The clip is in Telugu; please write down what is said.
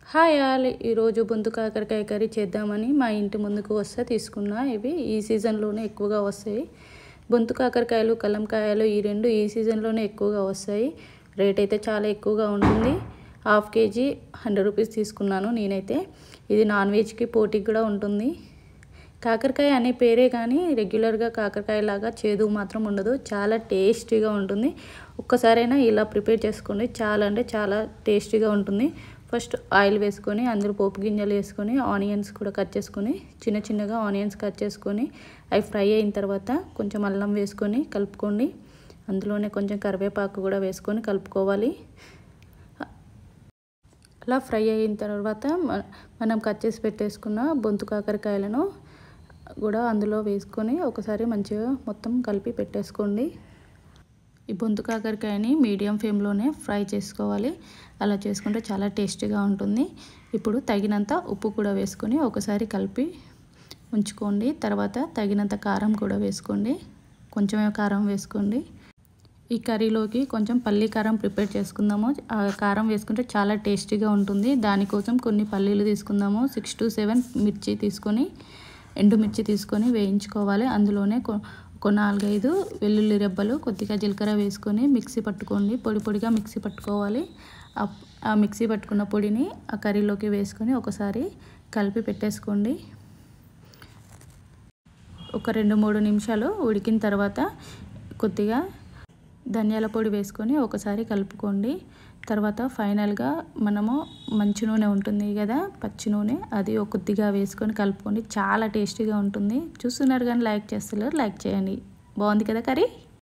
హాయ్ ఆల్ ఈరోజు బొంతు కాకరకాయ కర్రీ చేద్దామని మా ఇంటి ముందుకు వస్తే తీసుకున్నా. ఇవి ఈ సీజన్లోనే ఎక్కువగా వస్తాయి. బొంతు కాకరకాయలు, కలంకాయలు ఈ రెండు ఈ సీజన్లోనే ఎక్కువగా వస్తాయి. రేట్ అయితే చాలా ఎక్కువగా ఉంటుంది. హాఫ్ కేజీ 100 రూపీస్ తీసుకున్నాను నేనైతే. ఇది నాన్ వెజ్కి పోటీకి కూడా ఉంటుంది. కాకరకాయ అనే పేరే కానీ రెగ్యులర్గా కాకరకాయ లాగా చేదు మాత్రం ఉండదు. చాలా టేస్టీగా ఉంటుంది. ఒక్కసారైనా ఇలా ప్రిపేర్ చేసుకోండి. చాలా అంటే చాలా టేస్టీగా ఉంటుంది. ఫస్ట్ ఆయిల్ వేసుకొని అందులో పోపు గింజలు వేసుకొని ఆనియన్స్ కూడా కట్ చేసుకొని చిన్న చిన్నగా ఆనియన్స్ కట్ చేసుకొని అవి ఫ్రై అయిన తర్వాత కొంచెం అల్లం వేసుకొని కలుపుకోండి. అందులోనే కొంచెం కరివేపాకు కూడా వేసుకొని కలుపుకోవాలి. అలా ఫ్రై అయిన తర్వాత మనం కట్ చేసి పెట్టేసుకున్న బొంతు కాకరకాయలను కూడా అందులో వేసుకొని ఒకసారి మంచిగా మొత్తం కలిపి పెట్టేసుకోండి. ఈ బొంతు కాకరకాయని మీడియం ఫ్లేమ్లోనే ఫ్రై చేసుకోవాలి. అలా చేసుకుంటే చాలా టేస్టీగా ఉంటుంది. ఇప్పుడు తగినంత ఉప్పు కూడా వేసుకొని ఒకసారి కలిపి ఉంచుకోండి. తర్వాత తగినంత కారం కూడా వేసుకోండి. కొంచెమే కారం వేసుకోండి. ఈ కర్రీలోకి కొంచెం పల్లి కారం ప్రిపేర్ చేసుకుందాము. ఆ కారం వేసుకుంటే చాలా టేస్టీగా ఉంటుంది. దానికోసం కొన్ని పల్లీలు తీసుకుందాము. 6 to 7 మిర్చి తీసుకొని ఎండుమిర్చి తీసుకొని వేయించుకోవాలి. అందులోనే ఒక 4-5 వెల్లుల్లి రెబ్బలు, కొద్దిగా జీలకర్ర వేసుకొని మిక్సీ పట్టుకోండి. పొడిగా మిక్సీ పట్టుకోవాలి. ఆ మిక్సీ పట్టుకున్న పొడిని ఆ కర్రీలోకి వేసుకొని ఒకసారి కలిపి పెట్టేసుకోండి. ఒక 2-3 నిమిషాలు ఉడికిన తర్వాత కొద్దిగా ధనియాల పొడి వేసుకొని ఒకసారి కలుపుకోండి. తర్వాత ఫైనల్గా మనము మంచి నూనె ఉంటుంది కదా, పచ్చి నూనె, అది కొద్దిగా వేసుకొని కలుపుకోండి. చాలా టేస్టీగా ఉంటుంది. చూస్తున్నారు కానీ లైక్ చేస్తలేరు, లైక్ చేయండి. బాగుంది కదా కర్రీ.